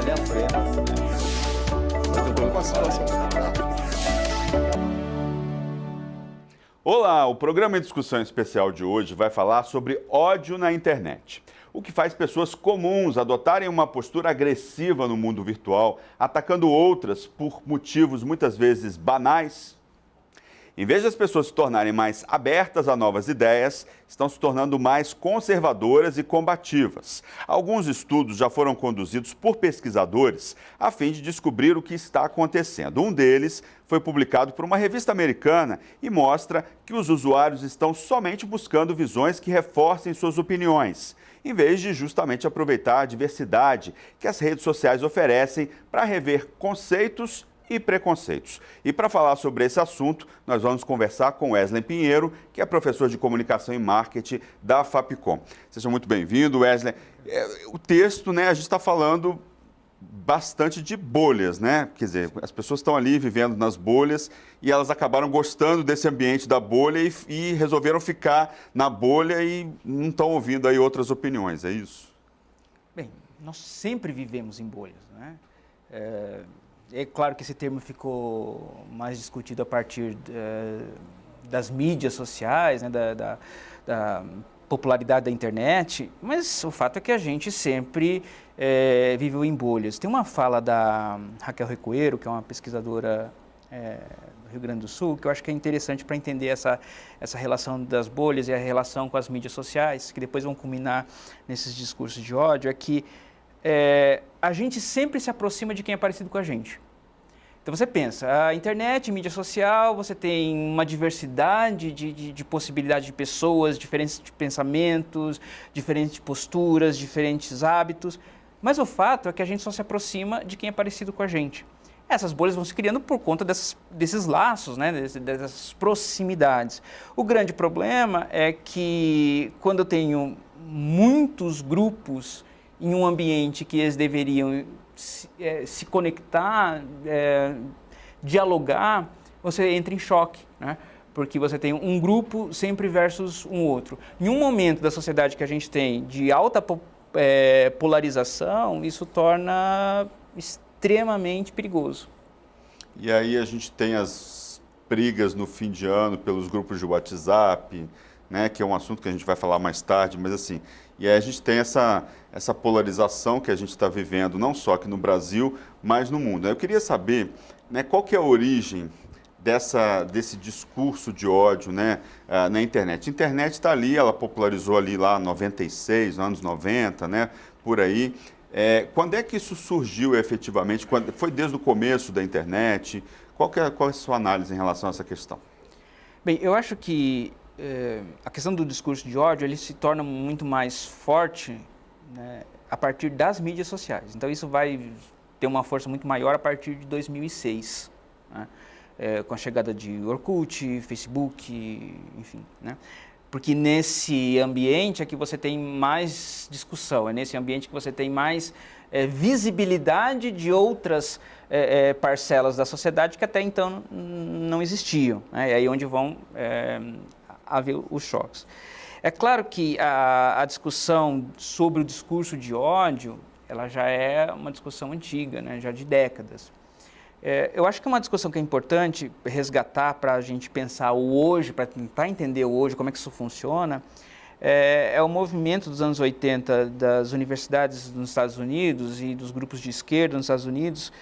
falha frena. Olá, o programa em discussão especial de hoje vai falar sobre ódio na internet. O que faz pessoas comuns adotarem uma postura agressiva no mundo virtual, atacando outras por motivos muitas vezes banais. Em vez de as pessoas se tornarem mais abertas a novas ideias, estão se tornando mais conservadoras e combativas. Alguns estudos já foram conduzidos por pesquisadores a fim de descobrir o que está acontecendo. Um deles foi publicado por uma revista americana e mostra que os usuários estão somente buscando visões que reforcem suas opiniões, em vez de justamente aproveitar a diversidade que as redes sociais oferecem para rever conceitos e preconceitos. E para falar sobre esse assunto, nós vamos conversar com Wesley Pinheiro, que é professor de Comunicação e Marketing da Fapcom. Seja muito bem-vindo, Wesley. O texto, a gente está falando bastante de bolhas, Quer dizer, as pessoas estão ali vivendo nas bolhas e elas acabaram gostando desse ambiente da bolha e resolveram ficar na bolha e não estão ouvindo aí outras opiniões, é isso? Bem, nós sempre vivemos em bolhas, É claro que esse termo ficou mais discutido a partir das mídias sociais, da popularidade da internet, mas o fato é que a gente sempre viveu em bolhas. Tem uma fala da Raquel Recoeiro, que é uma pesquisadora do Rio Grande do Sul, que eu acho que é interessante para entender essa relação das bolhas e a relação com as mídias sociais, que depois vão culminar nesses discursos de ódio, é que a gente sempre se aproxima de quem é parecido com a gente. Então você pensa, a internet, mídia social, você tem uma diversidade de possibilidades de pessoas, diferentes de pensamentos, diferentes posturas, diferentes hábitos, mas o fato é que a gente só se aproxima de quem é parecido com a gente. Essas bolhas vão se criando por conta desses laços, dessas proximidades. O grande problema é que quando eu tenho muitos grupos em um ambiente que eles deveriam se conectar, dialogar, você entra em choque, porque você tem um grupo sempre versus um outro. Em um momento da sociedade que a gente tem de alta polarização, isso torna extremamente perigoso. E aí a gente tem as brigas no fim de ano pelos grupos de WhatsApp, que é um assunto que a gente vai falar mais tarde, mas assim, e aí a gente tem essa polarização que a gente está vivendo, não só aqui no Brasil, mas no mundo. Eu queria saber qual que é a origem desse discurso de ódio na internet. A internet está ali, ela popularizou ali lá em 96, nos anos 90, por aí. Quando é que isso surgiu efetivamente? Foi desde o começo da internet? Qual é a sua análise em relação a essa questão? Bem, eu acho que a questão do discurso de ódio ele se torna muito mais forte a partir das mídias sociais. Então isso vai ter uma força muito maior a partir de 2006, com a chegada de Orkut, Facebook, enfim, Porque nesse ambiente é que você tem mais discussão, é nesse ambiente que você tem mais visibilidade de outras parcelas da sociedade que até então não existiam. É aí onde vão haver os choques. É claro que a discussão sobre o discurso de ódio, ela já é uma discussão antiga, já de décadas. Eu acho que uma discussão que é importante resgatar para a gente pensar o hoje, para tentar entender o hoje, como é que isso funciona, é o movimento dos anos 80 das universidades nos Estados Unidos e dos grupos de esquerda nos Estados Unidos,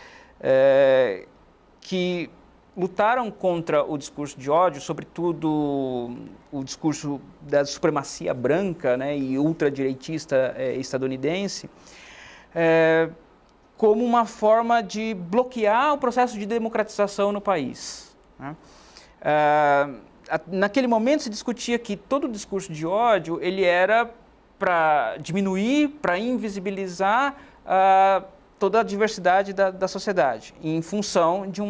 que lutaram contra o discurso de ódio, sobretudo o discurso da supremacia branca e ultradireitista estadunidense, como uma forma de bloquear o processo de democratização no país. Naquele momento se discutia que todo o discurso de ódio ele era para diminuir, para invisibilizar toda a diversidade da sociedade, em função de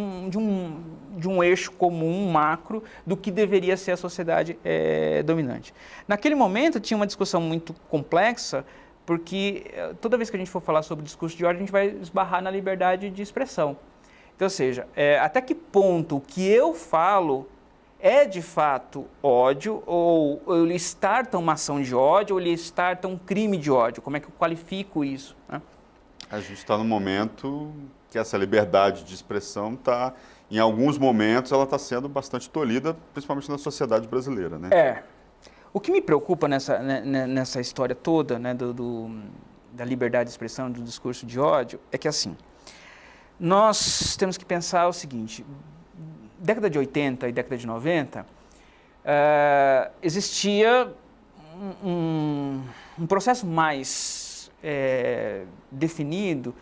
um eixo comum, macro, do que deveria ser a sociedade dominante. Naquele momento tinha uma discussão muito complexa, porque toda vez que a gente for falar sobre discurso de ódio, a gente vai esbarrar na liberdade de expressão. Então, ou seja, até que ponto o que eu falo é de fato ódio, ou ele starta uma ação de ódio, ou ele starta um crime de ódio, como é que eu qualifico isso, A gente está num momento que essa liberdade de expressão está, em alguns momentos, ela está sendo bastante tolhida, principalmente na sociedade brasileira, né? O que me preocupa nessa história toda, né, da liberdade de expressão, do discurso de ódio, é que assim, nós temos que pensar o seguinte, década de 80 e década de 90, existia um processo mais definido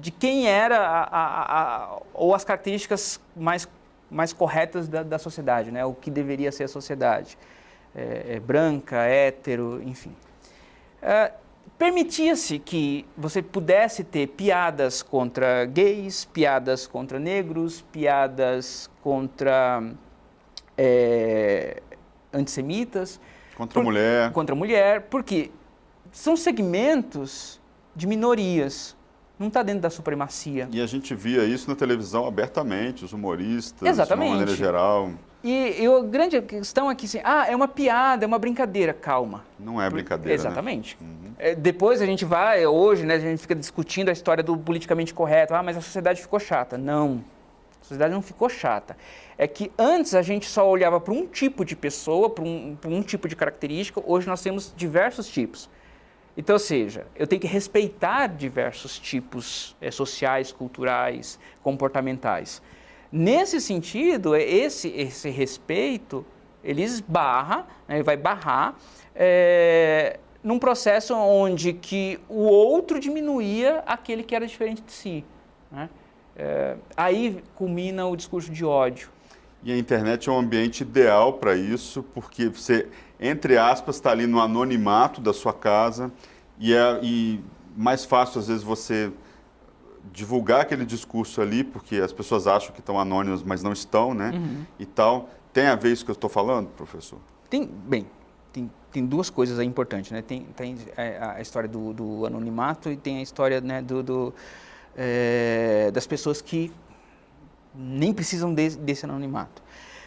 de quem era ou as características mais corretas da sociedade, né? O que deveria ser a sociedade. Branca, hétero, enfim. Permitia-se que você pudesse ter piadas contra gays, piadas contra negros, piadas contra antissemitas. Contra a mulher. Contra a mulher, porque são segmentos de minorias, não está dentro da supremacia. E a gente via isso na televisão abertamente, os humoristas, Exatamente. de uma maneira geral. E a grande questão aqui, assim, é uma piada, é uma brincadeira, calma. Não é brincadeira, Exatamente. Né? Uhum. Depois a gente vai, hoje, né, a gente fica discutindo a história do politicamente correto. Mas a sociedade ficou chata. Não, a sociedade não ficou chata. É que antes a gente só olhava para um tipo de pessoa, para um tipo de característica, hoje nós temos diversos tipos. Então, ou seja, eu tenho que respeitar diversos tipos sociais, culturais, comportamentais. Nesse sentido, esse respeito, ele esbarra, né, vai barrar num processo onde que o outro diminuía aquele que era diferente de si, né? Aí culmina o discurso de ódio. E a internet é um ambiente ideal para isso, porque você, entre aspas, está ali no anonimato da sua casa e mais fácil, às vezes, você divulgar aquele discurso ali, porque as pessoas acham que estão anônimas, mas não estão, né? Uhum. E tal. Tem a ver isso que eu estou falando, professor? Tem duas coisas aí importantes, né? Tem a história do anonimato e tem a história, né, das pessoas que nem precisam desse anonimato.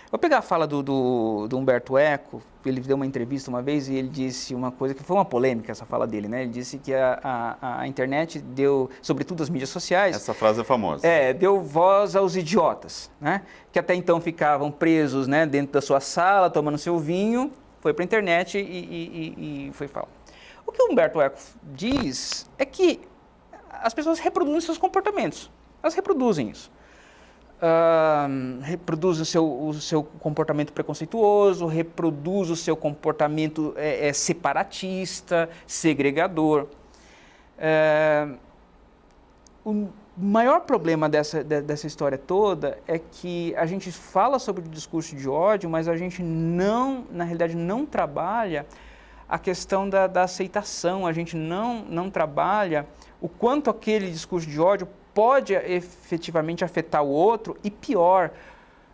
Vou pegar a fala do Humberto Eco. Ele deu uma entrevista uma vez e ele disse uma coisa que foi uma polêmica, essa fala dele, né? Ele disse que a internet deu, sobretudo as mídias sociais... Essa frase é famosa. Deu voz aos idiotas, né? Que até então ficavam presos, né, dentro da sua sala, tomando seu vinho, foi para a internet e foi falar. O que o Humberto Eco diz é que as pessoas reproduzem seus comportamentos. Elas reproduzem isso. Reproduz o seu comportamento preconceituoso, reproduz o seu comportamento separatista, segregador. O maior problema dessa história toda é que a gente fala sobre o discurso de ódio, mas a gente na realidade não trabalha a questão da aceitação, a gente não trabalha o quanto aquele discurso de ódio pode efetivamente afetar o outro e pior,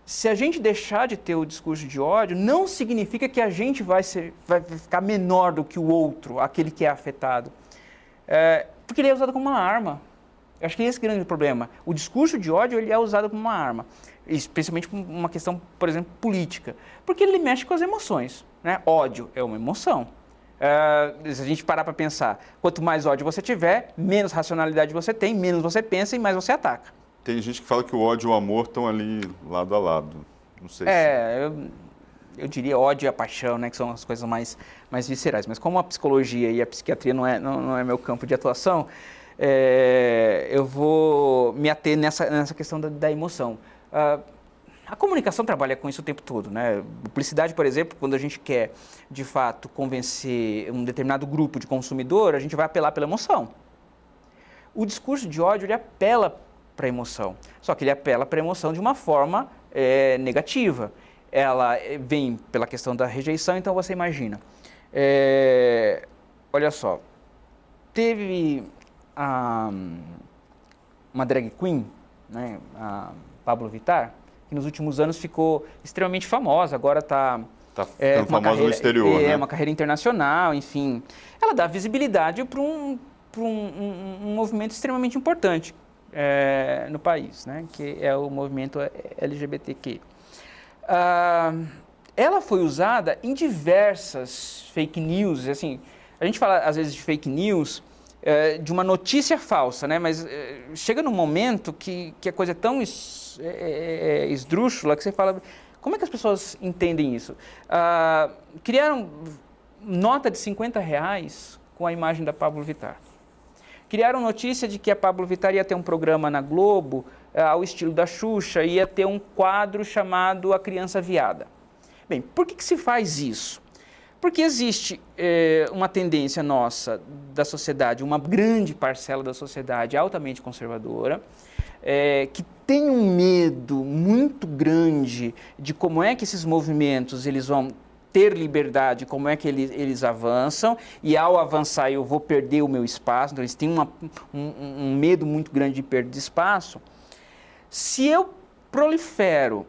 se a gente deixar de ter o discurso de ódio, não significa que a gente vai ficar menor do que o outro, aquele que é afetado, porque ele é usado como uma arma. Eu acho que esse é o grande problema. O discurso de ódio ele é usado como uma arma, especialmente por uma questão, por exemplo, política, porque ele mexe com as emoções, né? Ódio é uma emoção. Se a gente parar para pensar, quanto mais ódio você tiver, menos racionalidade você tem, menos você pensa e mais você ataca. Tem gente que fala que o ódio e o amor estão ali lado a lado. Não sei se... Eu diria ódio e a paixão, né, que são as coisas mais viscerais. Mas como a psicologia e a psiquiatria não é meu campo de atuação, eu vou me ater nessa questão da emoção. A comunicação trabalha com isso o tempo todo, né? Publicidade, por exemplo, quando a gente quer, de fato, convencer um determinado grupo de consumidor, a gente vai apelar pela emoção. O discurso de ódio, ele apela para a emoção, só que ele apela para a emoção de uma forma negativa. Ela vem pela questão da rejeição, então você imagina. Olha só, teve uma drag queen, né, a Pablo Vittar, que nos últimos anos ficou extremamente famosa, agora está ficando famosa no exterior, né? Uma carreira internacional, enfim. Ela dá visibilidade para um movimento extremamente importante no país, né? Que é o movimento LGBTQ. Ela foi usada em diversas fake news, assim, a gente fala às vezes de fake news, de uma notícia falsa, né? Mas chega num momento que a coisa é tão esdrúxula que você fala, como é que as pessoas entendem isso? Criaram nota de R$50 com a imagem da Pablo Vittar. Criaram notícia de que a Pablo Vittar ia ter um programa na Globo, ao estilo da Xuxa, ia ter um quadro chamado A Criança Viada. Bem, por que se faz isso? Porque existe uma tendência nossa da sociedade, uma grande parcela da sociedade altamente conservadora, que tem um medo muito grande de como é que esses movimentos eles vão ter liberdade, como é que eles avançam, e ao avançar eu vou perder o meu espaço, então eles têm um medo muito grande de perda de espaço. Se eu prolifero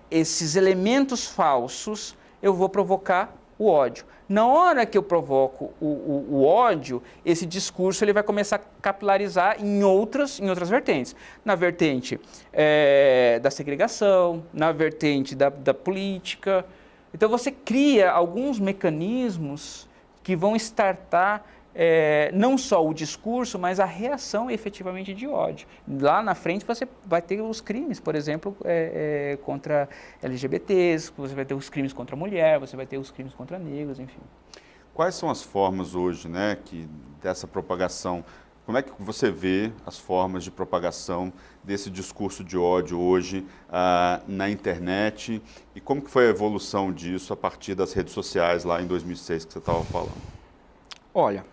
esses elementos falsos, eu vou provocar o ódio. Na hora que eu provoco o ódio, esse discurso ele vai começar a capilarizar em outras vertentes. Na vertente da segregação, na vertente da política. Então você cria alguns mecanismos que vão startar não só o discurso, mas a reação efetivamente de ódio. Lá na frente você vai ter os crimes, por exemplo, contra LGBTs, você vai ter os crimes contra a mulher, você vai ter os crimes contra negros, enfim. Quais são as formas hoje, né, dessa propagação? Como é que você vê as formas de propagação desse discurso de ódio hoje na internet? E como que foi a evolução disso a partir das redes sociais lá em 2006 que você estava falando? Olha,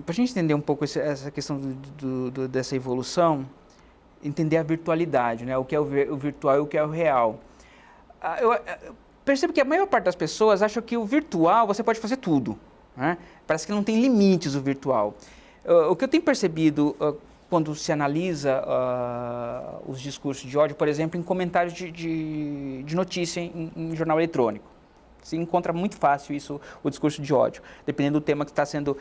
para a gente entender um pouco essa questão dessa evolução, entender a virtualidade, né? O que é o virtual e o que é o real. Eu percebo que a maior parte das pessoas acha que o virtual você pode fazer tudo, né? Parece que não tem limites o virtual. O que eu tenho percebido quando se analisa os discursos de ódio, por exemplo, em comentários de notícia em jornal eletrônico. Se encontra muito fácil isso, o discurso de ódio, dependendo do tema que está sendo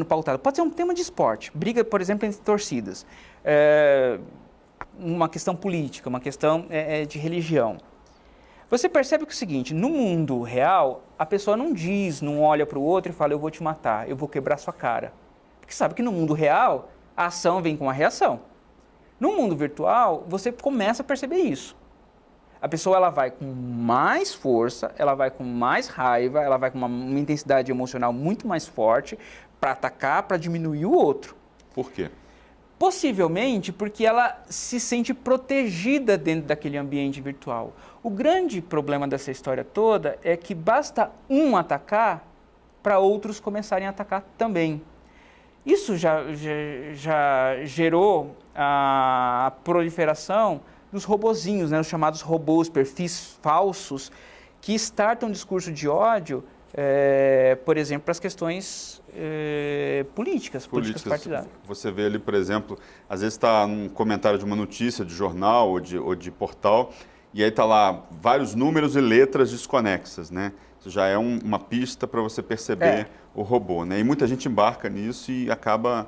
pautado. Pode ser um tema de esporte, briga, por exemplo, entre torcidas, uma questão política, uma questão de religião. Você percebe que é o seguinte, no mundo real, a pessoa não olha para o outro e fala, eu vou te matar, eu vou quebrar sua cara. Porque sabe que no mundo real, a ação vem com a reação. No mundo virtual, você começa a perceber isso. A pessoa ela vai com mais força, ela vai com mais raiva, ela vai com uma intensidade emocional muito mais forte para atacar, para diminuir o outro. Por quê? Possivelmente porque ela se sente protegida dentro daquele ambiente virtual. O grande problema dessa história toda é que basta um atacar para outros começarem a atacar também. Isso já gerou a proliferação dos robozinhos, né, os chamados robôs, perfis falsos, que startam um discurso de ódio, por exemplo, para as questões políticas partidárias. Você vê ali, por exemplo, às vezes está num comentário de uma notícia de jornal ou de portal, e aí está lá vários números e letras desconexas, né? Isso já é uma pista para você perceber o robô, né? E muita gente embarca nisso e acaba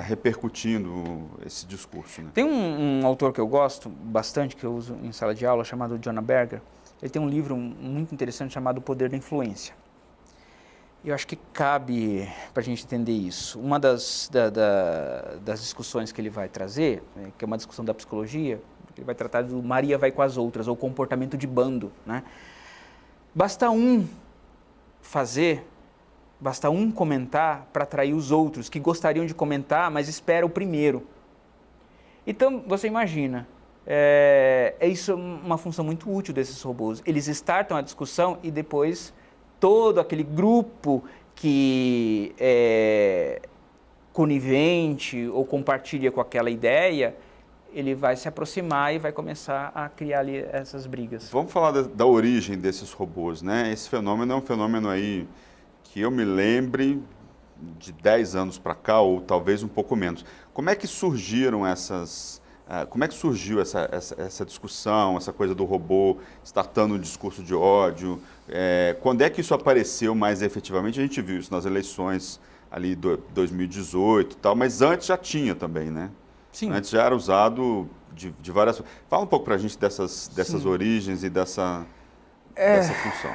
repercutindo esse discurso, né? Tem um autor que eu gosto bastante, que eu uso em sala de aula, chamado Jonah Berger. Ele tem um livro muito interessante chamado O Poder da Influência. Eu acho que cabe para a gente entender isso. Uma das discussões que ele vai trazer, que é uma discussão da psicologia, ele vai tratar do Maria vai com as outras, ou comportamento de bando, né? Basta um comentar para atrair os outros que gostariam de comentar, mas espera o primeiro. Então, você imagina, isso uma função muito útil desses robôs. Eles startam a discussão e depois todo aquele grupo que é conivente ou compartilha com aquela ideia, ele vai se aproximar e vai começar a criar ali essas brigas. Vamos falar da origem desses robôs, né? Esse fenômeno é um fenômeno aí que eu me lembre de 10 anos para cá, ou talvez um pouco menos. Como é que surgiram como é que surgiu essa discussão, essa coisa do robô startando um discurso de ódio? Quando é que isso apareceu mais efetivamente? A gente viu isso nas eleições ali de 2018 e tal, mas antes já tinha também, né? Sim. Antes já era usado de várias... Fala um pouco para a gente dessas origens e dessa função.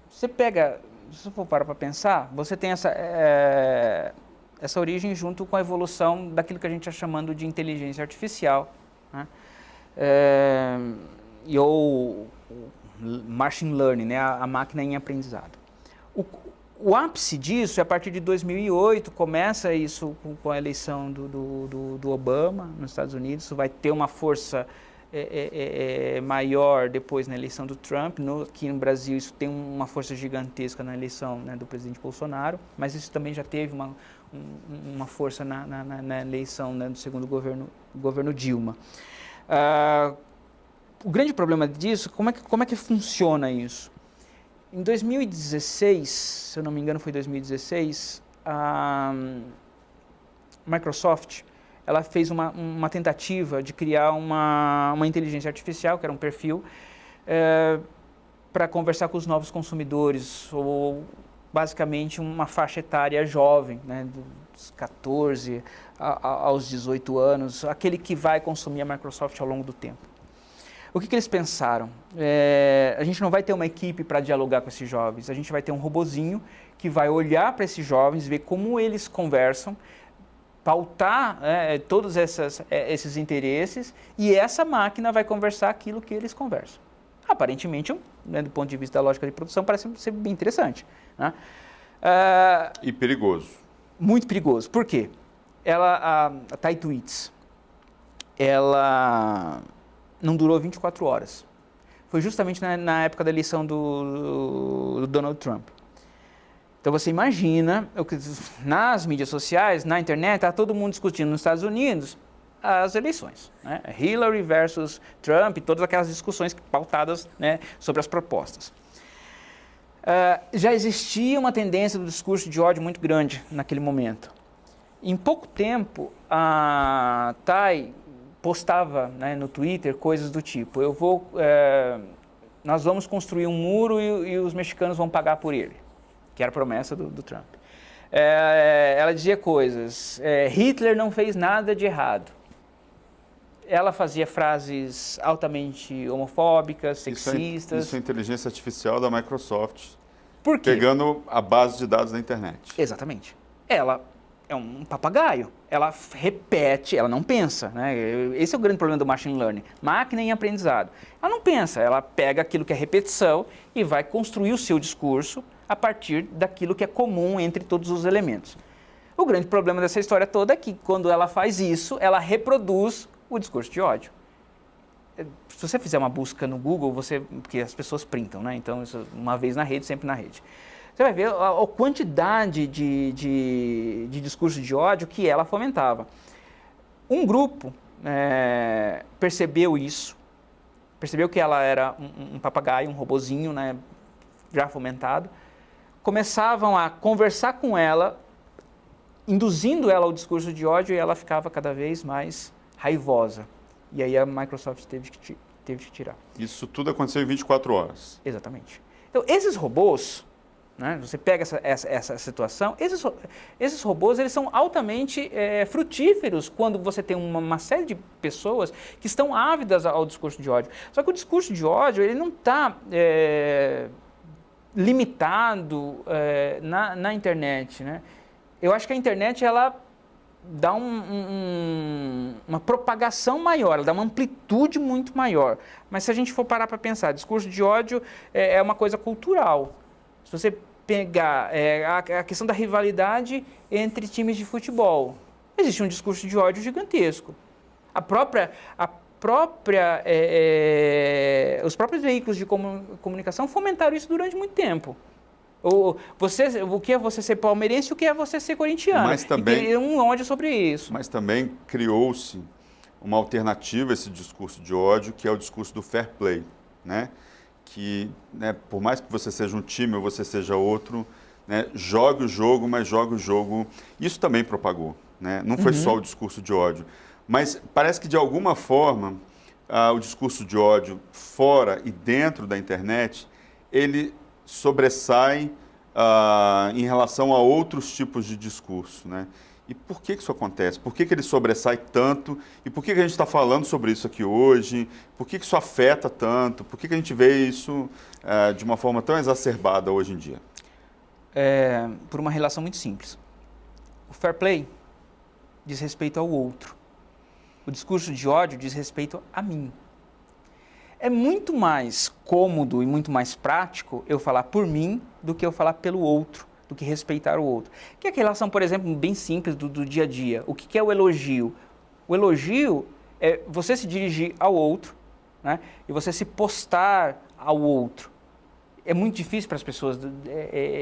Você pega, se você for parar para pensar, você tem essa origem junto com a evolução daquilo que a gente está chamando de inteligência artificial, né? Ou machine learning, né? A máquina em aprendizado. O ápice disso é a partir de 2008, começa isso com a eleição do Obama nos Estados Unidos, isso vai ter uma força maior depois na eleição do Trump. Aqui no Brasil isso tem uma força gigantesca na eleição, né, do presidente Bolsonaro, mas isso também já teve uma força na eleição, né, do segundo governo Dilma. O grande problema disso, como é que funciona isso? Em 2016, se eu não me engano foi 2016, a Microsoft ela fez uma tentativa de criar uma inteligência artificial, que era um perfil, para conversar com os novos consumidores, ou basicamente uma faixa etária jovem, né, dos 14 aos 18 anos, aquele que vai consumir a Microsoft ao longo do tempo. O que eles pensaram? A gente não vai ter uma equipe para dialogar com esses jovens, a gente vai ter um robozinho que vai olhar para esses jovens, ver como eles conversam, pautar todos esses interesses, e essa máquina vai conversar aquilo que eles conversam. Aparentemente, né, do ponto de vista da lógica de produção, parece ser bem interessante, né? E perigoso. Muito perigoso. Por quê? A TypeTweets, ela não durou 24 horas. Foi justamente na época da eleição do Donald Trump. Então você imagina, nas mídias sociais, na internet, está todo mundo discutindo nos Estados Unidos as eleições, né? Hillary versus Trump, todas aquelas discussões pautadas, né, sobre as propostas. Já existia uma tendência do discurso de ódio muito grande naquele momento. Em pouco tempo, a Thay postava, né, no Twitter coisas do tipo: nós vamos construir um muro e os mexicanos vão pagar por ele, que era a promessa do Trump. Ela dizia coisas: Hitler não fez nada de errado. Ela fazia frases altamente homofóbicas, sexistas. Isso é inteligência artificial da Microsoft. Por quê? Pegando a base de dados da internet. Exatamente. Ela é um papagaio. Ela repete, ela não pensa, né? Esse é o grande problema do machine learning. Máquina em aprendizado. Ela não pensa, ela pega aquilo que é repetição e vai construir o seu discurso a partir daquilo que é comum entre todos os elementos. O grande problema dessa história toda é que, quando ela faz isso, ela reproduz o discurso de ódio. Se você fizer uma busca no Google, porque as pessoas printam, né? Então, isso, uma vez na rede, sempre na rede. Você vai ver a quantidade de discurso de ódio que ela fomentava. Um grupo percebeu isso, percebeu que ela era um papagaio, um robozinho, né, já fomentado. Começavam a conversar com ela, induzindo ela ao discurso de ódio, e ela ficava cada vez mais raivosa. E aí a Microsoft teve que tirar. Isso tudo aconteceu em 24 horas. Exatamente. Então, esses robôs, né, você pega essa situação, esses robôs, eles são altamente frutíferos quando você tem uma série de pessoas que estão ávidas ao discurso de ódio. Só que o discurso de ódio, ele não está limitado na internet, né? Eu acho que a internet, ela dá uma propagação maior, ela dá uma amplitude muito maior. Mas se a gente for parar para pensar, discurso de ódio é uma coisa cultural. Se você pegar a questão da rivalidade entre times de futebol, existe um discurso de ódio gigantesco. Os próprios veículos de comunicação fomentaram isso durante muito tempo. O que é você ser palmeirense e o que é você ser corintiano. Mas também, e tem um ódio sobre isso. Mas também criou-se uma alternativa a esse discurso de ódio, que é o discurso do fair play, né? Que, né, por mais que você seja um time ou você seja outro, né, jogue o jogo, mas jogue o jogo. Isso também propagou, né? Não foi só o discurso de ódio. Mas parece que, de alguma forma, o discurso de ódio fora e dentro da internet, ele sobressai em relação a outros tipos de discurso, né? E por que isso acontece? Por que ele sobressai tanto? E por que a gente está falando sobre isso aqui hoje? Por que isso afeta tanto? Por que a gente vê isso de uma forma tão exacerbada hoje em dia? por uma relação muito simples. O fair play diz respeito ao outro. O discurso de ódio diz respeito a mim. É muito mais cômodo e muito mais prático eu falar por mim do que eu falar pelo outro, do que respeitar o outro. Que é a relação, por exemplo, bem simples do dia a dia. O que é o elogio? O elogio é você se dirigir ao outro, né, e você se postar ao outro. É muito difícil para as pessoas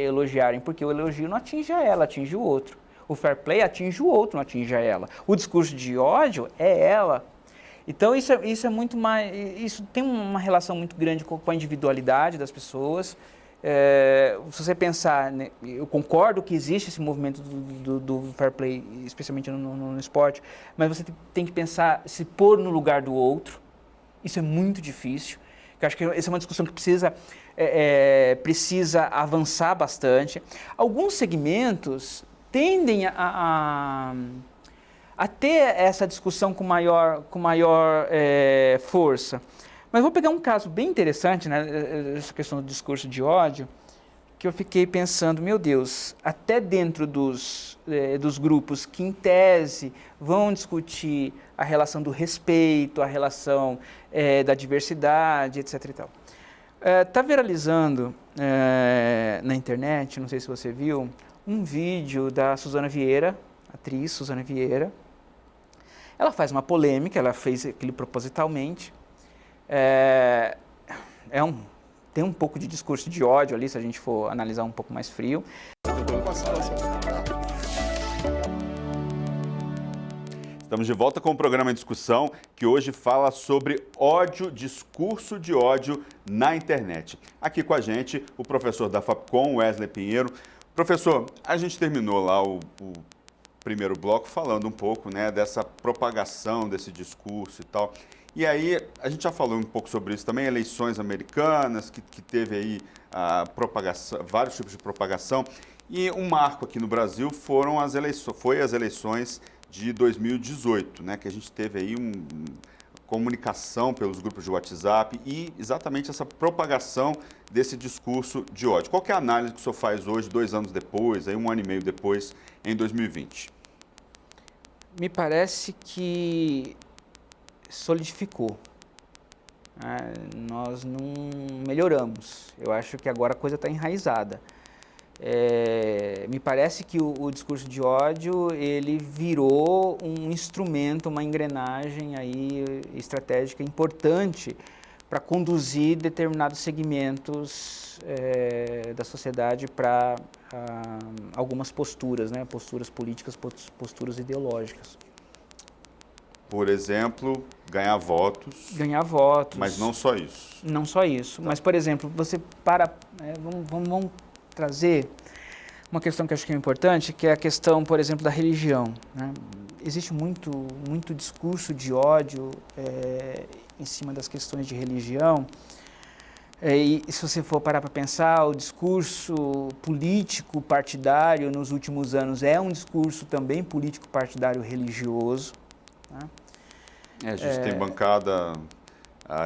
elogiarem, porque o elogio não atinge a ela, atinge o outro. O fair play atinge o outro, não atinge a ela. O discurso de ódio é ela. Então isso é muito mais, isso tem uma relação muito grande com a individualidade das pessoas. Se você pensar, né, eu concordo que existe esse movimento do fair play, especialmente no esporte, mas você tem que pensar, se pôr no lugar do outro. Isso é muito difícil. Eu acho que essa é uma discussão que precisa avançar bastante. Alguns segmentos tendem a ter essa discussão com maior força. Mas vou pegar um caso bem interessante, né, essa questão do discurso de ódio, que eu fiquei pensando, meu Deus, até dentro dos grupos que, em tese, vão discutir a relação do respeito, a relação da diversidade, etc. e tal. Está viralizando na internet, não sei se você viu, um vídeo da Suzana Vieira, atriz Suzana Vieira. Ela faz uma polêmica, ela fez aquilo propositalmente. Tem um pouco de discurso de ódio ali, se a gente for analisar um pouco mais frio. Estamos de volta com o programa em discussão, que hoje fala sobre ódio, discurso de ódio na internet. Aqui com a gente, o professor da Fapcom, Wesley Pinheiro. Professor, a gente terminou lá o primeiro bloco falando um pouco, né, dessa propagação desse discurso e tal. E aí, a gente já falou um pouco sobre isso também, eleições americanas, que teve aí propagação, vários tipos de propagação. E um marco aqui no Brasil foi as eleições de 2018, né, que a gente teve aí comunicação pelos grupos de WhatsApp e exatamente essa propagação desse discurso de ódio. Qual que é a análise que o senhor faz hoje, 2 anos depois, aí 1 ano e meio depois, em 2020? Me parece que solidificou. Nós não melhoramos. Eu acho que agora a coisa está enraizada. Me parece que o discurso de ódio ele virou um instrumento, uma engrenagem aí estratégica importante para conduzir determinados segmentos da sociedade para algumas posturas, né? Posturas políticas, posturas ideológicas. Por exemplo, ganhar votos. Ganhar votos. Mas não só isso. Não só isso. Tá. Mas, por exemplo, você vamos trazer uma questão que eu acho que é importante, que é a questão, por exemplo, da religião, né? Existe muito discurso de ódio em cima das questões de religião. E se você for parar para pensar, o discurso político partidário nos últimos anos é um discurso também político partidário religioso. Né? A gente tem bancada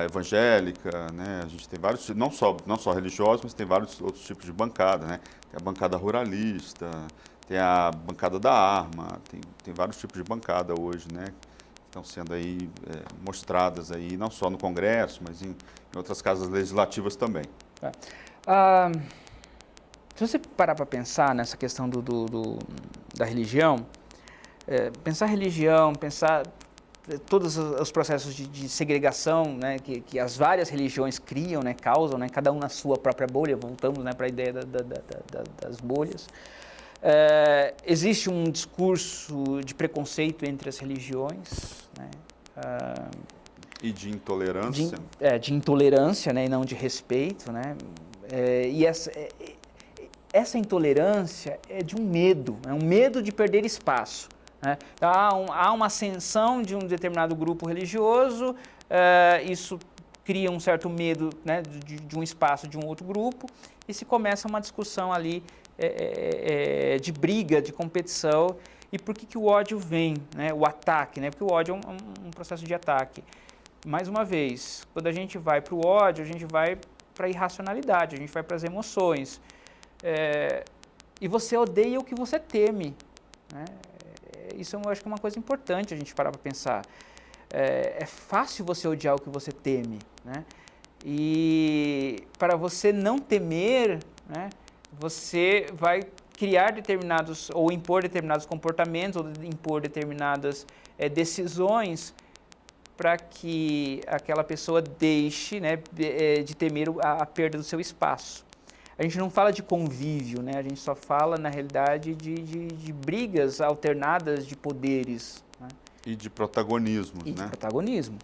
evangélica, né? A gente tem vários, não só religiosos, mas tem vários outros tipos de bancada, né? Tem a bancada ruralista, tem a bancada da arma, tem vários tipos de bancada hoje, né? Estão sendo aí mostradas aí, não só no Congresso, mas em outras casas legislativas também. Se você parar para pensar nessa questão da religião, pensar religião, pensar todos os processos de segregação, né, que as várias religiões criam, né, causam, né, cada um na sua própria bolha, voltamos, né, para a ideia das bolhas. Existe um discurso de preconceito entre as religiões, né, e de intolerância. De intolerância, né, e não de respeito, né, e essa intolerância é de um medo, é um medo de perder espaço. Né? Há uma ascensão de um determinado grupo religioso, isso cria um certo medo, né, de um espaço de um outro grupo, e se começa uma discussão ali de briga, de competição. E por que o ódio vem, né? O ataque, né? Porque o ódio é um processo de ataque. Mais uma vez, quando a gente vai para o ódio, a gente vai para a irracionalidade, a gente vai para as emoções. e você odeia o que você teme, né? Isso eu acho que é uma coisa importante a gente parar para pensar. É fácil você odiar o que você teme, né? E para você não temer, né, você vai criar determinados, ou impor determinados comportamentos, ou impor determinadas decisões para que aquela pessoa deixe, né, de temer a perda do seu espaço. A gente não fala de convívio, né? A gente só fala, na realidade, de brigas alternadas de poderes. Né? E de protagonismo, E né? de protagonismo.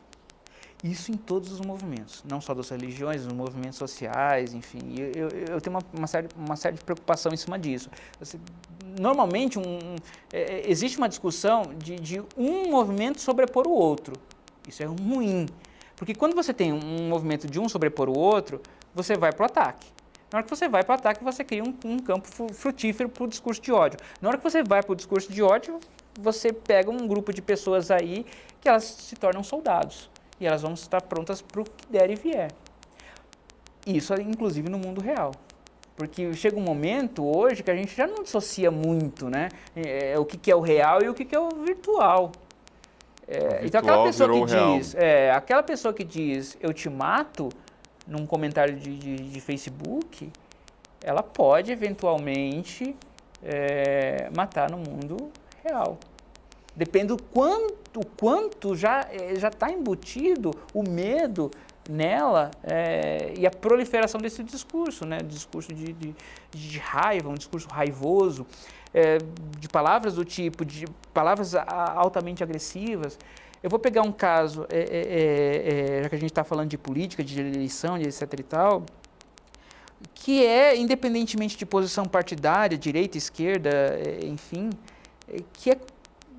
Isso em todos os movimentos, não só das religiões, os movimentos sociais, enfim. Eu tenho uma série de preocupação em cima disso. Normalmente, existe uma discussão de um movimento sobrepor o outro. Isso é ruim, porque quando você tem um movimento de um sobrepor o outro, você vai para o ataque. Na hora que você vai para o ataque, você cria um campo frutífero para o discurso de ódio. Na hora que você vai para o discurso de ódio, você pega um grupo de pessoas aí que elas se tornam soldados. E elas vão estar prontas para o que der e vier. Isso, inclusive, no mundo real. Porque chega um momento, hoje, que a gente já não dissocia muito, né? O que é o real e o que é o virtual. Então, aquela pessoa que diz, eu te mato, num comentário de Facebook, ela pode, eventualmente, matar no mundo real. Depende do quanto já está embutido o medo nela e a proliferação desse discurso, né? Discurso de raiva, um discurso raivoso, de palavras do tipo, de palavras altamente agressivas. Eu vou pegar um caso, já que a gente está falando de política, de eleição, de etc e tal, que independentemente de posição partidária, direita, esquerda, enfim, que é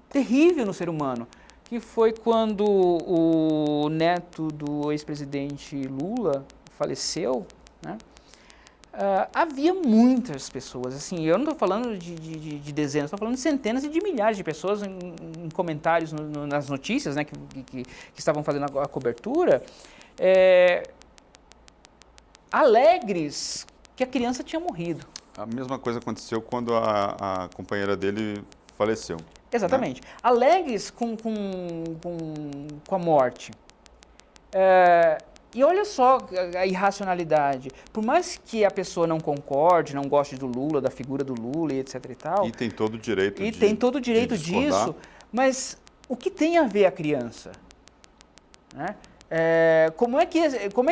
terrível no ser humano, que foi quando o neto do ex-presidente Lula faleceu, né? Havia muitas pessoas, assim, eu não estou falando de dezenas, estou falando de centenas e de milhares de pessoas em comentários nas notícias, né, que estavam fazendo a cobertura, alegres que a criança tinha morrido. A mesma coisa aconteceu quando a companheira dele faleceu. Exatamente. Né? Alegres com a morte. E olha só a irracionalidade. Por mais que a pessoa não concorde, não goste do Lula, da figura do Lula e etc e tal. E tem todo o direito disso, mas o que tem a ver a criança? Né? Como é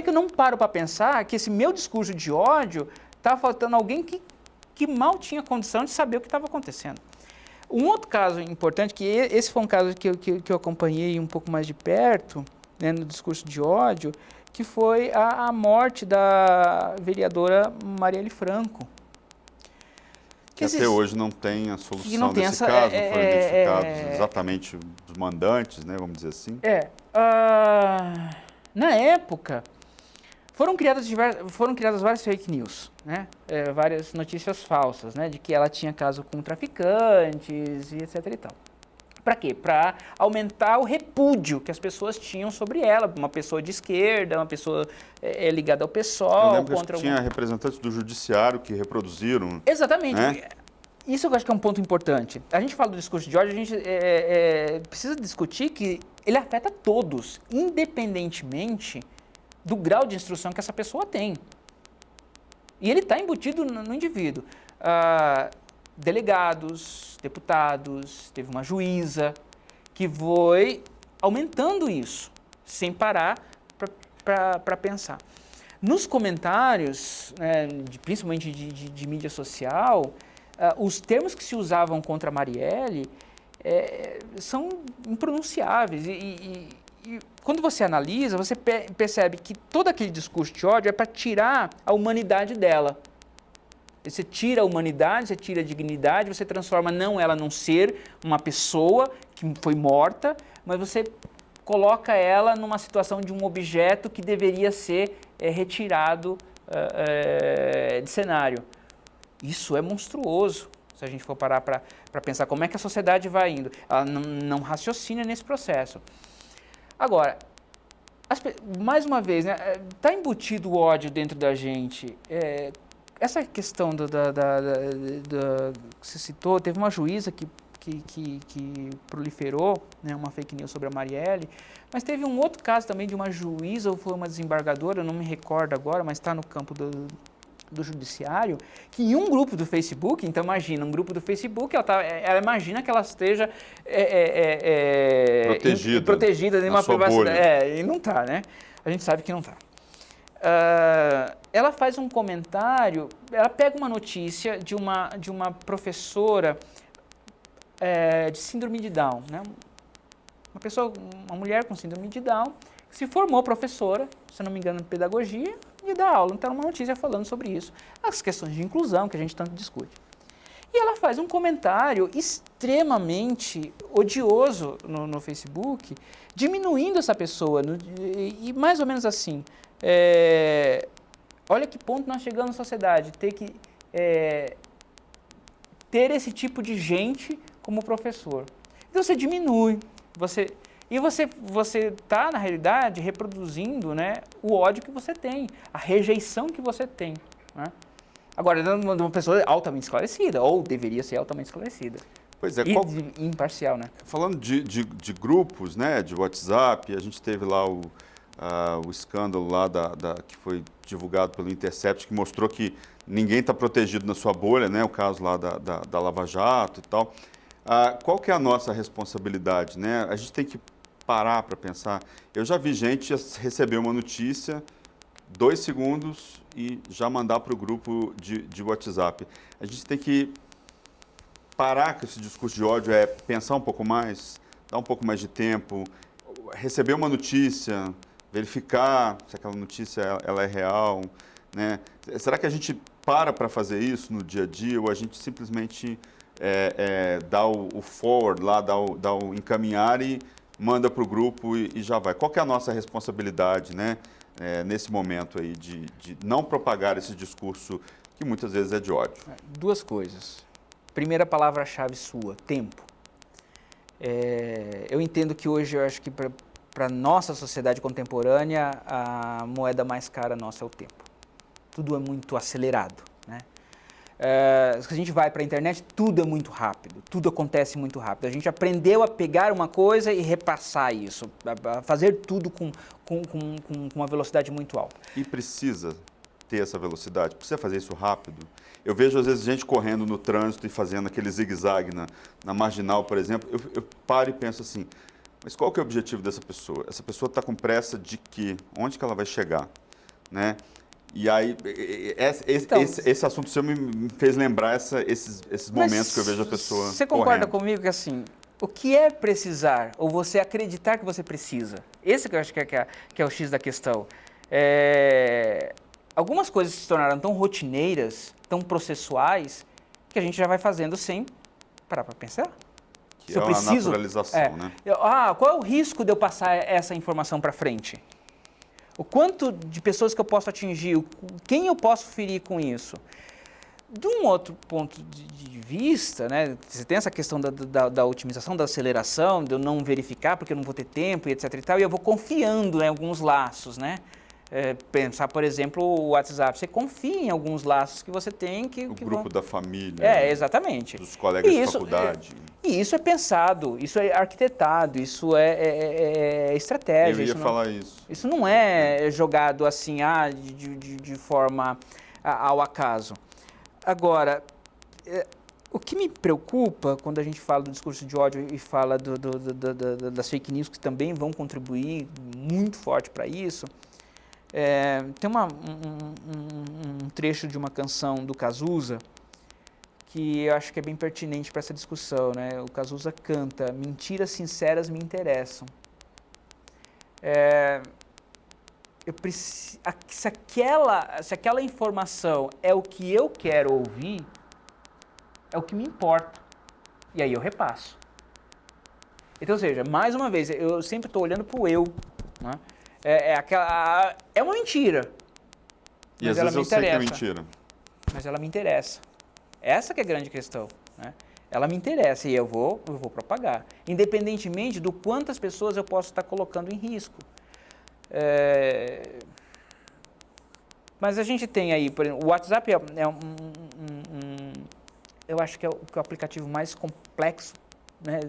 que eu não paro para pensar que esse meu discurso de ódio está faltando alguém que mal tinha condição de saber o que estava acontecendo? Um outro caso importante, que esse foi um caso que eu acompanhei um pouco mais de perto, né, no discurso de ódio, que foi a morte da vereadora Marielle Franco. Que até hoje não tem a solução desse caso, não foram identificados exatamente os mandantes, né, vamos dizer assim. Na época, foram criadas várias fake news, né? Várias notícias falsas, né? De que ela tinha caso com traficantes e etc e tal. Para quê? Para aumentar o repúdio que as pessoas tinham sobre ela. Uma pessoa de esquerda, uma pessoa ligada ao PSOL. Eu lembro que tinha representantes do judiciário que reproduziram. Exatamente. Né? Isso eu acho que é um ponto importante. A gente fala do discurso de ódio, a gente precisa discutir que ele afeta todos, independentemente do grau de instrução que essa pessoa tem. E ele está embutido no indivíduo. Delegados, deputados, teve uma juíza que foi aumentando isso, sem parar para pensar. Nos comentários, principalmente de mídia social, os termos que se usavam contra a Marielle são impronunciáveis. E quando você analisa, você percebe que todo aquele discurso de ódio é para tirar a humanidade dela. Você tira a humanidade, você tira a dignidade, você transforma não ela num ser, uma pessoa que foi morta, mas você coloca ela numa situação de um objeto que deveria ser retirado de cenário. Isso é monstruoso, se a gente for parar para pensar como é que a sociedade vai indo. Ela não raciocina nesse processo. Agora, mais uma vez, está embutido o ódio dentro da gente. essa questão que você citou, teve uma juíza que proliferou, né, uma fake news sobre a Marielle, mas teve um outro caso também de uma juíza ou foi uma desembargadora, eu não me recordo agora, mas está no campo do judiciário, que em um grupo do Facebook, então imagina, um grupo do Facebook, ela imagina que ela esteja protegida de uma privacidade. E não está, né? A gente sabe que não está. Ela faz um comentário, ela pega uma notícia de uma professora de síndrome de Down, né? Uma mulher com síndrome de Down, que se formou professora, se não me engano, em pedagogia, e dá aula. Então, uma notícia falando sobre isso, as questões de inclusão que a gente tanto discute. E ela faz um comentário extremamente odioso no Facebook, diminuindo essa pessoa, e mais ou menos assim, olha que ponto nós chegamos na sociedade, ter esse tipo de gente como professor. Então você diminui, você está, na realidade, reproduzindo, né, o ódio que você tem, a rejeição que você tem, né? Agora, uma pessoa altamente esclarecida, ou deveria ser altamente esclarecida. Pois é, e imparcial, né? Falando de grupos, né, de WhatsApp, a gente teve lá o escândalo lá que foi divulgado pelo Intercept, que mostrou que ninguém está protegido na sua bolha, né, o caso lá da Lava Jato e tal. Qual que é a nossa responsabilidade, né? A gente tem que parar para pensar. Eu já vi gente receber uma notícia, 2 segundos e já mandar para o grupo de WhatsApp. A gente tem que parar com esse discurso de ódio, pensar um pouco mais, dar um pouco mais de tempo, receber uma notícia, verificar se aquela notícia ela é real, né? Será que a gente para fazer isso no dia a dia ou a gente simplesmente dá o forward lá, dá o encaminhar e manda para o grupo e já vai? Qual que é a nossa responsabilidade, né? Nesse momento aí de não propagar esse discurso que muitas vezes é de ódio? 2 coisas. Primeira palavra-chave sua, tempo. Eu entendo que hoje, eu acho que para a nossa sociedade contemporânea, a moeda mais cara nossa é o tempo. Tudo é muito acelerado, né? Se a gente vai para a internet, tudo é muito rápido, tudo acontece muito rápido. A gente aprendeu a pegar uma coisa e repassar isso, a fazer tudo com uma velocidade muito alta. E precisa ter essa velocidade? Precisa fazer isso rápido? Eu vejo, às vezes, gente correndo no trânsito e fazendo aquele zigue-zague na marginal, por exemplo. Eu paro e penso assim, mas qual que é o objetivo dessa pessoa? Essa pessoa está com pressa de quê? Onde que ela vai chegar? Né? E aí, esse assunto seu me fez lembrar esses momentos que eu vejo a pessoa Você concorda correndo. comigo que, assim, o que é precisar, ou você acreditar que você precisa? Esse que eu acho que é o X da questão. Algumas coisas se tornaram tão rotineiras, tão processuais, que a gente já vai fazendo sem parar para pensar. Que é uma naturalização, né? Qual é o risco de eu passar essa informação para frente? O quanto de pessoas que eu posso atingir, quem eu posso ferir com isso? De um outro ponto de vista, né, você tem essa questão da otimização, da aceleração, de eu não verificar porque eu não vou ter tempo e etc e tal, e eu vou confiando em alguns laços, né? Pensar, por exemplo, o WhatsApp, você confia em alguns laços que você tem o grupo da família, exatamente. Dos colegas de faculdade. E isso é pensado, isso é arquitetado, isso é estratégia. Eu ia falar isso. Isso não é jogado assim, de forma ao acaso. Agora, o que me preocupa quando a gente fala do discurso de ódio e fala das fake news, que também vão contribuir muito forte para isso, tem um trecho de uma canção do Cazuza que eu acho que é bem pertinente para essa discussão, né? O Cazuza canta: mentiras sinceras me interessam. Se aquela informação é o que eu quero ouvir, é o que me importa. E aí eu repasso. Então, ou seja, mais uma vez, eu sempre estou olhando para o eu, né? É uma mentira. E às vezes eu sei que é mentira. Mas ela me interessa. Essa que é a grande questão, né? Ela me interessa e eu vou propagar. Independentemente do quantas pessoas eu posso estar colocando em risco. Mas a gente tem aí, por exemplo, o WhatsApp eu acho que é o aplicativo mais complexo, né,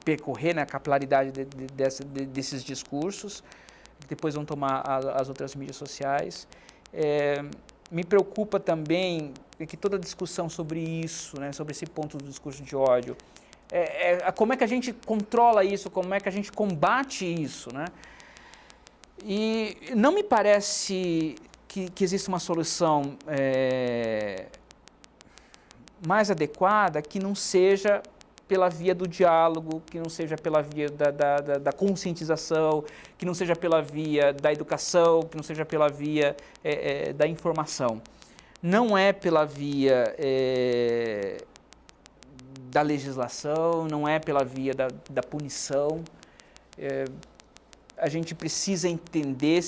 percorrer, né, a capilaridade desses discursos. Depois vão tomar as outras mídias sociais. Me preocupa também que toda a discussão sobre isso, né, sobre esse ponto do discurso de ódio, como é que a gente controla isso, como é que a gente combate isso, né? E não me parece que existe uma solução mais adequada que não seja pela via do diálogo, que não seja pela via da conscientização, que não seja pela via da educação, que não seja pela via da informação. Não é pela via da legislação, não é pela via da punição. A gente precisa entender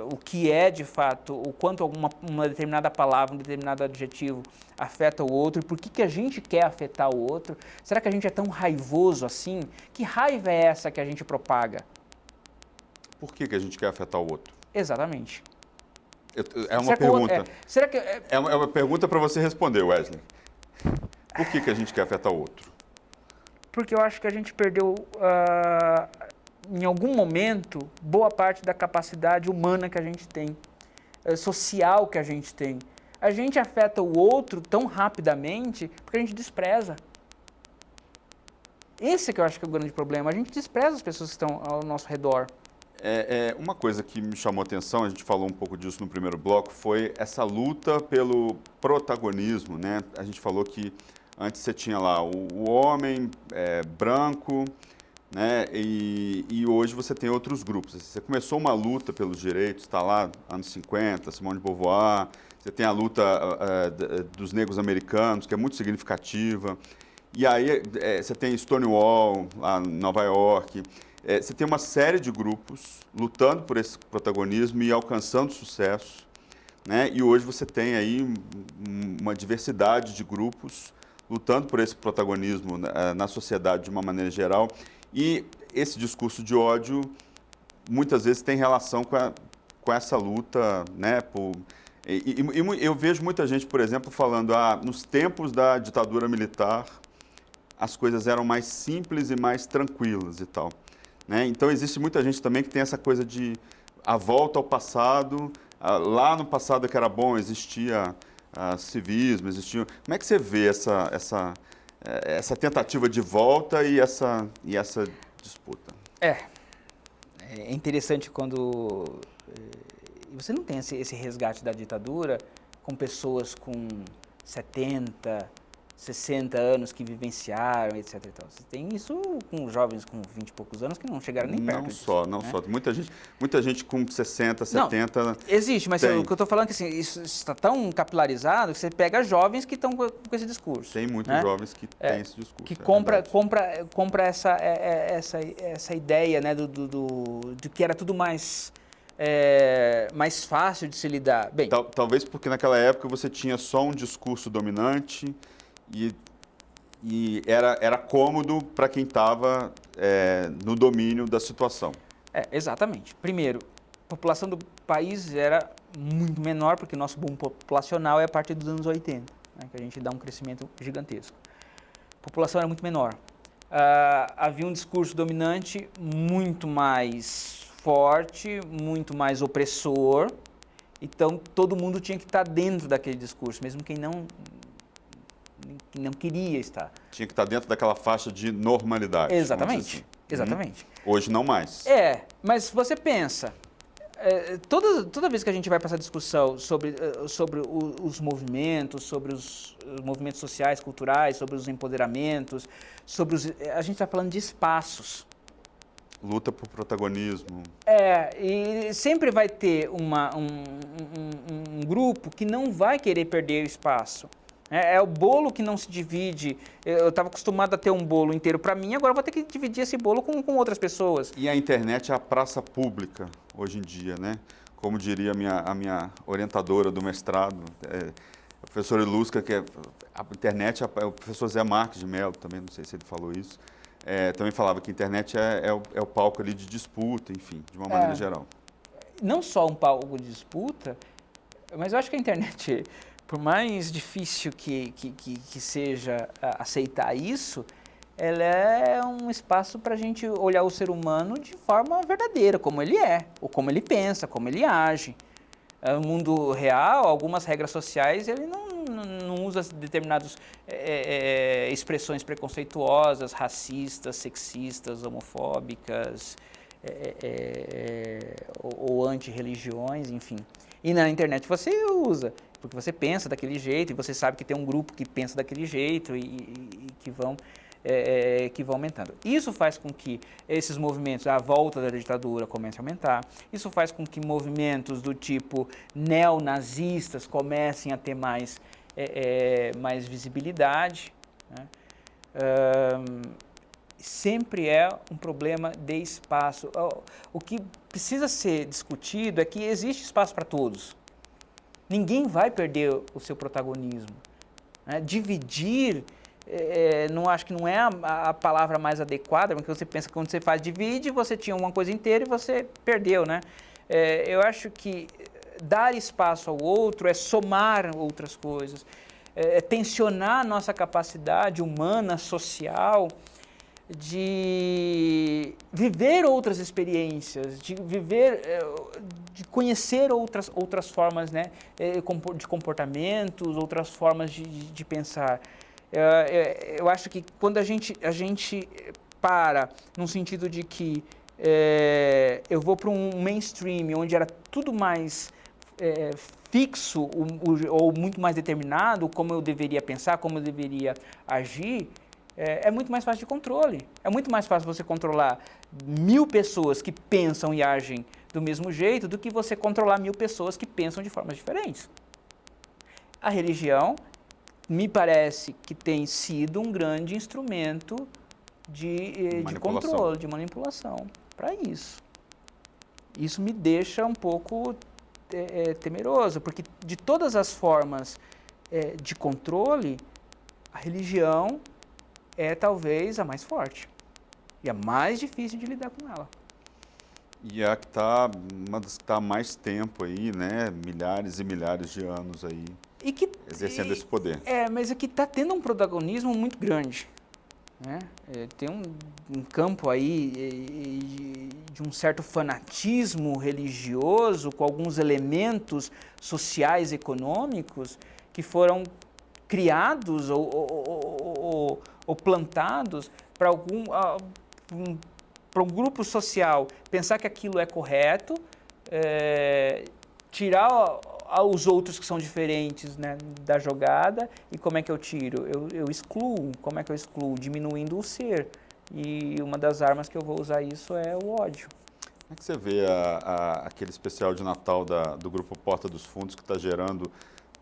o que é de fato, o quanto uma determinada palavra, um determinado adjetivo afeta o outro e por que a gente quer afetar o outro. Será que a gente é tão raivoso assim? Que raiva é essa que a gente propaga? Por que a gente quer afetar o outro? Exatamente. É uma pergunta. Será que É uma pergunta para você responder, Wesley. Por que a gente quer afetar o outro? Porque eu acho que a gente perdeu, em algum momento, boa parte da capacidade humana que a gente tem, social que a gente tem. A gente afeta o outro tão rapidamente porque a gente despreza. Esse que eu acho que é o grande problema. A gente despreza as pessoas que estão ao nosso redor. Uma coisa que me chamou a atenção, a gente falou um pouco disso no primeiro bloco, foi essa luta pelo protagonismo, né? A gente falou que antes você tinha lá o homem branco, né? E hoje você tem outros grupos. Você começou uma luta pelos direitos, está lá, anos 50, Simone de Beauvoir, você tem a luta dos negros americanos, que é muito significativa. E aí você tem Stonewall, lá em Nova York. Você tem uma série de grupos lutando por esse protagonismo e alcançando sucesso, né? E hoje você tem aí uma diversidade de grupos lutando por esse protagonismo na sociedade de uma maneira geral. E esse discurso de ódio muitas vezes tem relação com essa luta, né? Eu vejo muita gente, por exemplo, falando, nos tempos da ditadura militar, as coisas eram mais simples e mais tranquilas e tal, né? Então existe muita gente também que tem essa coisa de a volta ao passado, lá no passado que era bom, existia civismo, existia... Como é que você vê essa tentativa de volta e essa disputa? É interessante quando você não tem esse resgate da ditadura com pessoas com 70, 60 anos que vivenciaram, etc. E tal. Você tem isso com jovens com 20 e poucos anos que não chegaram nem perto disso. Não só. Muita gente com 60, 70... Não, existe, mas tem. o que eu estou falando é que assim, isso está tão capilarizado que você pega jovens que estão com esse discurso. Tem muitos né? jovens que têm esse discurso. Que compra essa ideia, né, de que era tudo mais fácil de se lidar. Bem, talvez porque naquela época você tinha só um discurso dominante e era cômodo para quem estava no domínio da situação. Exatamente. Primeiro, a população do país era muito menor, porque nosso boom populacional é a partir dos anos 80, né, que a gente dá um crescimento gigantesco. A população era muito menor. Havia um discurso dominante muito mais forte, muito mais opressor, então todo mundo tinha que estar dentro daquele discurso, mesmo quem não queria estar. Tinha que estar dentro daquela faixa de normalidade. Exatamente, assim. exatamente. Hoje não mais. Mas você pensa, toda vez que a gente vai para essa discussão sobre os movimentos, sobre os movimentos sociais, culturais, sobre os empoderamentos, a gente está falando de espaços. Luta por protagonismo. E sempre vai ter um grupo que não vai querer perder espaço. É o bolo que não se divide. Eu estava acostumado a ter um bolo inteiro para mim, agora eu vou ter que dividir esse bolo com outras pessoas. E a internet é a praça pública hoje em dia, né? Como diria a minha orientadora do mestrado, a professora Ilusca, que a internet é o professor Zé Marques de Mello, também, não sei se ele falou isso, também falava que a internet é o palco ali de disputa, enfim, de uma maneira geral. Não só um palco de disputa, Mas eu acho que a internet, por mais difícil que seja aceitar isso, ela é um espaço para a gente olhar o ser humano de forma verdadeira, como ele é, ou como ele pensa, como ele age. No mundo real, algumas regras sociais, ele não usa determinadas expressões preconceituosas, racistas, sexistas, homofóbicas, ou anti-religiões, enfim. E na internet você usa, porque você pensa daquele jeito, e você sabe que tem um grupo que pensa daquele jeito e que vão aumentando. Isso faz com que esses movimentos, a volta da ditadura, comecem a aumentar. Isso faz com que movimentos do tipo neonazistas comecem a ter mais visibilidade, né? Sempre é um problema de espaço. O que precisa ser discutido é que existe espaço para todos. Ninguém vai perder o seu protagonismo, né? Dividir, acho que não é a palavra mais adequada, porque você pensa que quando você faz divide, você tinha uma coisa inteira e você perdeu, né? Eu acho que dar espaço ao outro é somar outras coisas, tensionar a nossa capacidade humana, social, de viver outras experiências, de conhecer outras formas, né, de comportamentos, outras formas de pensar. Eu acho que quando a gente para num sentido de que eu vou para um mainstream onde era tudo mais fixo ou muito mais determinado, como eu deveria pensar, como eu deveria agir, é muito mais fácil de controle. É muito mais fácil você controlar 1000 pessoas que pensam e agem do mesmo jeito do que você controlar 1000 pessoas que pensam de formas diferentes. A religião, me parece que tem sido um grande instrumento de controle, de manipulação para isso. Isso me deixa um pouco temeroso, porque de todas as formas de controle, a religião é talvez a mais forte e a mais difícil de lidar com ela. E a que está, uma das que está há mais tempo aí, né? Milhares e milhares de anos aí, exercendo esse poder. Mas é que está tendo um protagonismo muito grande, né? Tem um campo aí de um certo fanatismo religioso com alguns elementos sociais e econômicos que foram criados ou plantados para um grupo social pensar que aquilo é correto, tirar os outros que são diferentes, né, da jogada. E como é que eu tiro? Eu excluo. Como é que eu excluo? Diminuindo o ser. E uma das armas que eu vou usar isso é o ódio. Como é que você vê aquele especial de Natal do grupo Porta dos Fundos que está gerando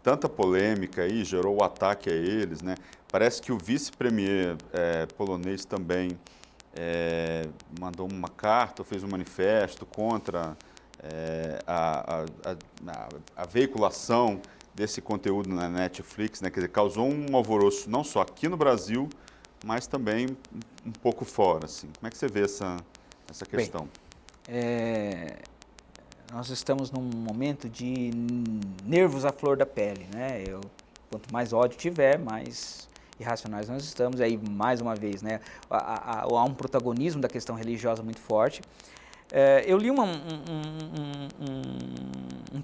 tanta polêmica aí, gerou o ataque a eles, né? Parece que o vice-premier polonês também mandou uma carta, fez um manifesto contra a veiculação desse conteúdo na Netflix, né? Quer dizer, causou um alvoroço não só aqui no Brasil, mas também um pouco fora, assim. Como é que você vê essa questão? Bem, nós estamos num momento de nervos à flor da pele, né? Quanto mais ódio tiver, mais irracionais nós estamos. Aí, mais uma vez, né? Há um protagonismo da questão religiosa muito forte. Eu li um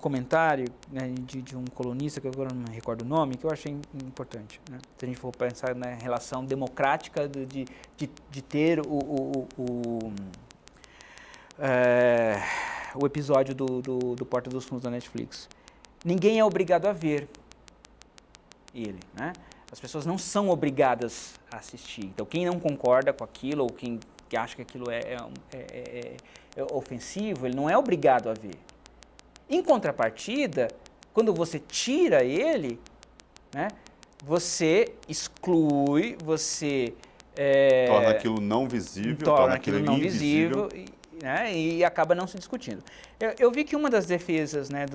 comentário, né, de um colunista, que eu agora não me recordo o nome, que eu achei importante, né? Se a gente for pensar na relação democrática de ter o episódio do Porta dos Fundos da Netflix. Ninguém é obrigado a ver ele, né? As pessoas não são obrigadas a assistir. Então, quem não concorda com aquilo ou quem acha que aquilo é ofensivo, ele não é obrigado a ver. Em contrapartida, quando você tira ele, né, você exclui, você torna aquilo não visível, torna aquilo não visível. Né, e acaba não se discutindo. Eu vi que uma das defesas, né,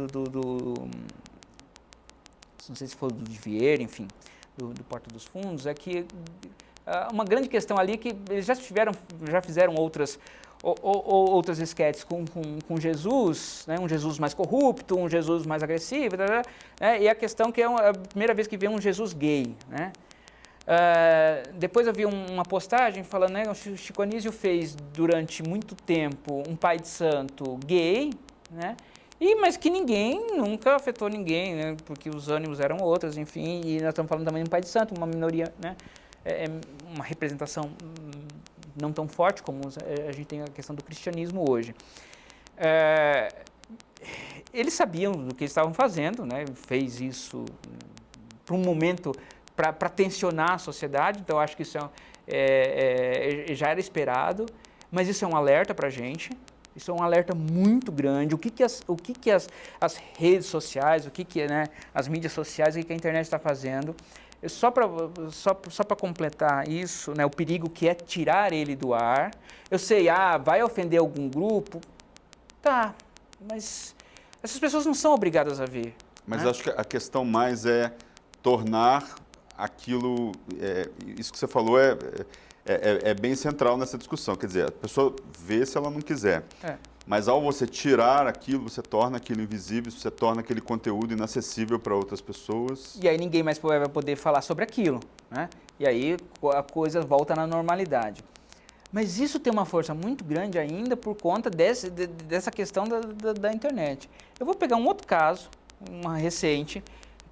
não sei se foi do Vieira, enfim, do Porta dos Fundos, é que uma grande questão ali é que eles já fizeram ou outras esquetes com Jesus, né? Um Jesus mais corrupto, um Jesus mais agressivo, né? E a questão que é a primeira vez que vê um Jesus gay, né? Depois eu vi uma postagem falando, né, o Chico Anísio fez durante muito tempo um pai de santo gay, né, mas que ninguém, nunca afetou ninguém, né, porque os ânimos eram outros, enfim, e nós estamos falando também de um pai de santo, uma minoria, né, uma representação não tão forte como a gente tem a questão do cristianismo hoje. Eles sabiam do que eles estavam fazendo, né, fez isso para um momento para tensionar a sociedade, então acho que isso já era esperado, mas isso é um alerta para a gente, isso é um alerta muito grande, o que as redes sociais, né, as mídias sociais, o que a internet está fazendo. Só para completar isso, né, o perigo que é tirar ele do ar. Eu sei, vai ofender algum grupo? Tá, mas essas pessoas não são obrigadas a ver. Mas né? acho que a questão mais é tornar aquilo, isso que você falou é bem central nessa discussão. Quer dizer, a pessoa vê se ela não quiser. Mas ao você tirar aquilo, você torna aquilo invisível, você torna aquele conteúdo inacessível para outras pessoas. E aí ninguém mais vai poder falar sobre aquilo, né? E aí a coisa volta na normalidade. Mas isso tem uma força muito grande ainda por conta dessa questão da internet. Eu vou pegar um outro caso, uma recente,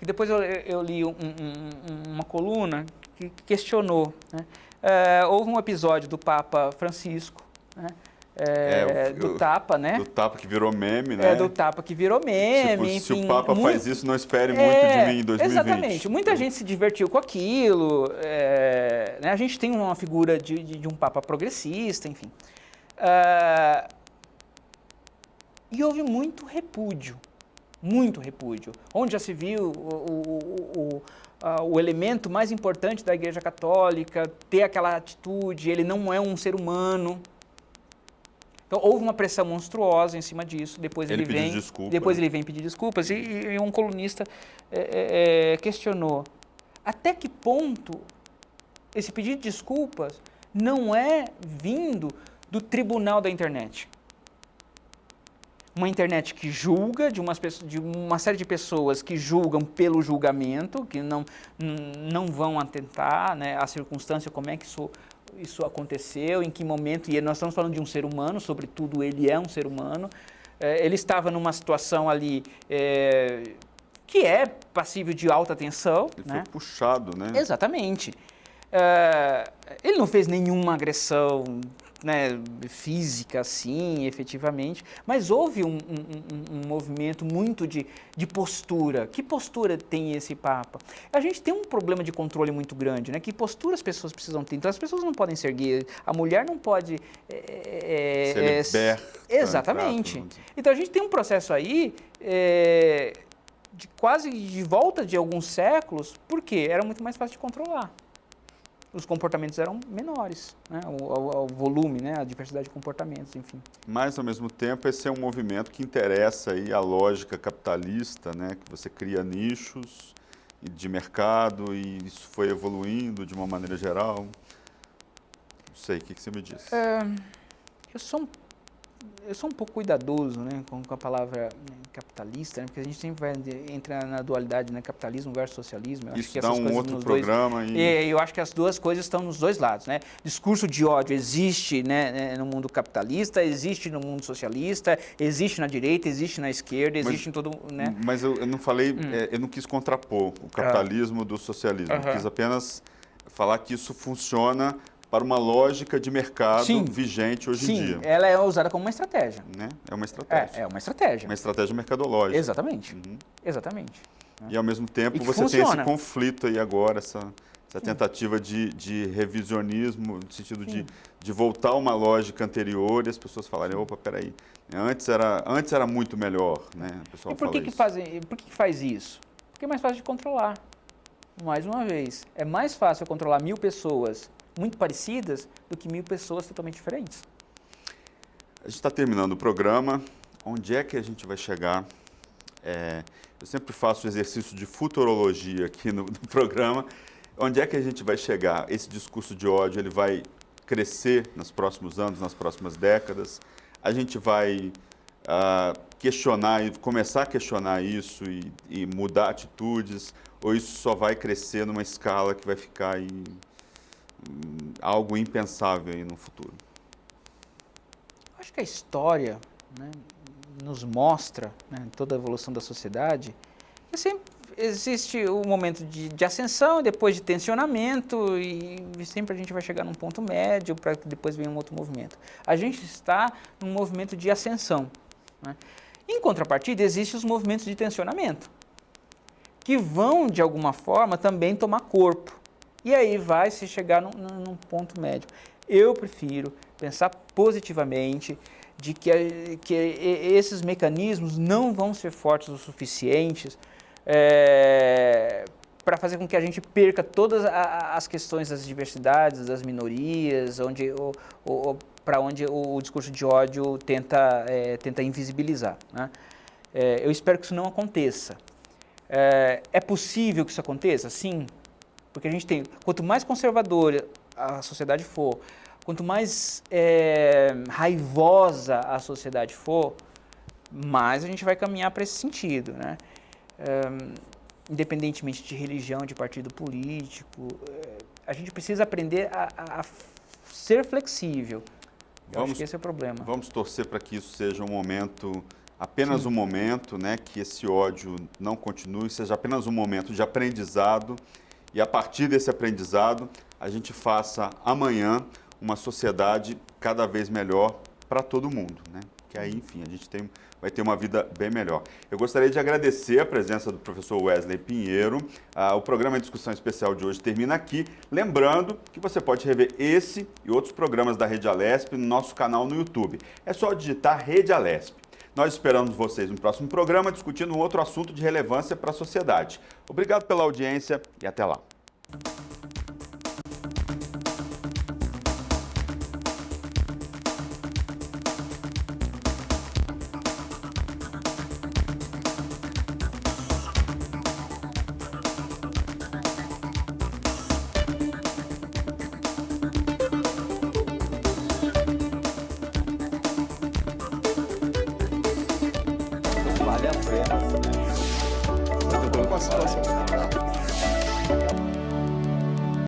que depois eu li uma coluna que questionou, né? Houve um episódio do Papa Francisco, né? Do tapa, né? Do tapa que virou meme, né? Do tapa que virou meme, tipo, enfim. Se o Papa faz isso, não espere muito de mim em 2020. Exatamente. Muita gente se divertiu com aquilo. Né? A gente tem uma figura de um Papa progressista, enfim. E houve muito repúdio. Muito repúdio. Onde já se viu o elemento mais importante da Igreja Católica ter aquela atitude, ele não é um ser humano. Então, houve uma pressão monstruosa em cima disso. Depois ele vem pedir desculpas. E um colunista questionou até que ponto esse pedido de desculpas não é vindo do tribunal da internet. Uma internet que julga, de uma série de pessoas que julgam pelo julgamento, que não vão atentar, né, à circunstância, como é que isso aconteceu, em que momento, e nós estamos falando de um ser humano, sobretudo ele é um ser humano, ele estava numa situação ali que é passível de alta tensão. Ele né? foi puxado, né? Exatamente. Ele não fez nenhuma agressão, né, física, assim, efetivamente, mas houve um movimento muito de postura. Que postura tem esse Papa? A gente tem um problema de controle muito grande, né? Que postura as pessoas precisam ter? Então, as pessoas não podem ser gays, a mulher não pode... ser liberta. Exatamente. Então, a gente tem um processo aí quase de volta de alguns séculos, porque era muito mais fácil de controlar. Os comportamentos eram menores, né? o volume, né? A diversidade de comportamentos, enfim. Mas, ao mesmo tempo, esse é um movimento que interessa aí a lógica capitalista, né? Que você cria nichos de mercado e isso foi evoluindo de uma maneira geral. Não sei, o que você me diz? Eu sou um pouco cuidadoso, né, com a palavra capitalista, né, porque a gente sempre entra na dualidade, né, capitalismo versus socialismo. Eu Isso acho que dá um outro programa. Eu acho que as duas coisas estão nos dois lados. Né? Discurso de ódio existe, né, no mundo capitalista, existe no mundo socialista, existe na direita, existe na esquerda, existe em todo... Né? Mas eu não falei, eu não quis contrapor o capitalismo do socialismo. Eu quis apenas falar que isso funciona para uma lógica de mercado vigente hoje em dia. Sim, ela é usada como uma estratégia. Né? É uma estratégia. É uma estratégia. Uma estratégia mercadológica. Exatamente. Exatamente. E, ao mesmo tempo, você tem esse conflito aí agora, essa tentativa de revisionismo, no sentido de voltar a uma lógica anterior e as pessoas falarem, opa, peraí, antes era muito melhor. Né? O pessoal por que faz isso? Porque é mais fácil de controlar. Mais uma vez, é mais fácil controlar 1000 pessoas muito parecidas do que 1000 pessoas totalmente diferentes. A gente está terminando o programa. Onde é que a gente vai chegar? Eu sempre faço o exercício de futurologia aqui no programa. Onde é que a gente vai chegar? Esse discurso de ódio, ele vai crescer nos próximos anos, nas próximas décadas? A gente vai questionar e começar a questionar isso e mudar atitudes? Ou isso só vai crescer numa escala que vai ficar algo impensável aí no futuro? Acho que a história, né, nos mostra, né, toda a evolução da sociedade, que sempre existe um momento de ascensão, depois de tensionamento, e sempre a gente vai chegar num ponto médio para que depois venha um outro movimento. A gente está num movimento de ascensão, né? Em contrapartida, existem os movimentos de tensionamento, que vão, de alguma forma, também tomar corpo. E aí vai se chegar num ponto médio. Eu prefiro pensar positivamente de que esses mecanismos não vão ser fortes o suficientes para fazer com que a gente perca todas as questões das diversidades, das minorias, para onde o discurso de ódio tenta invisibilizar, né? Eu espero que isso não aconteça. É possível que isso aconteça? Sim, porque a gente tem, quanto mais conservadora a sociedade for, quanto mais raivosa a sociedade for, mais a gente vai caminhar para esse sentido, né? Independentemente de religião, de partido político, a gente precisa aprender a ser flexível. Eu acho que esse é o problema. Vamos torcer para que isso seja um momento, apenas um momento, né? Que esse ódio não continue, seja apenas um momento de aprendizado, e a partir desse aprendizado a gente faça amanhã uma sociedade cada vez melhor para todo mundo, né? Que aí, enfim, a gente vai ter uma vida bem melhor. Eu gostaria de agradecer a presença do professor Wesley Pinheiro. O programa de discussão especial de hoje termina aqui. Lembrando que você pode rever esse e outros programas da Rede Alesp no nosso canal no YouTube. É só digitar Rede Alesp. Nós esperamos vocês no próximo programa discutindo um outro assunto de relevância para a sociedade. Obrigado pela audiência e até lá. Vale a pena, né? Muito bom com a situação.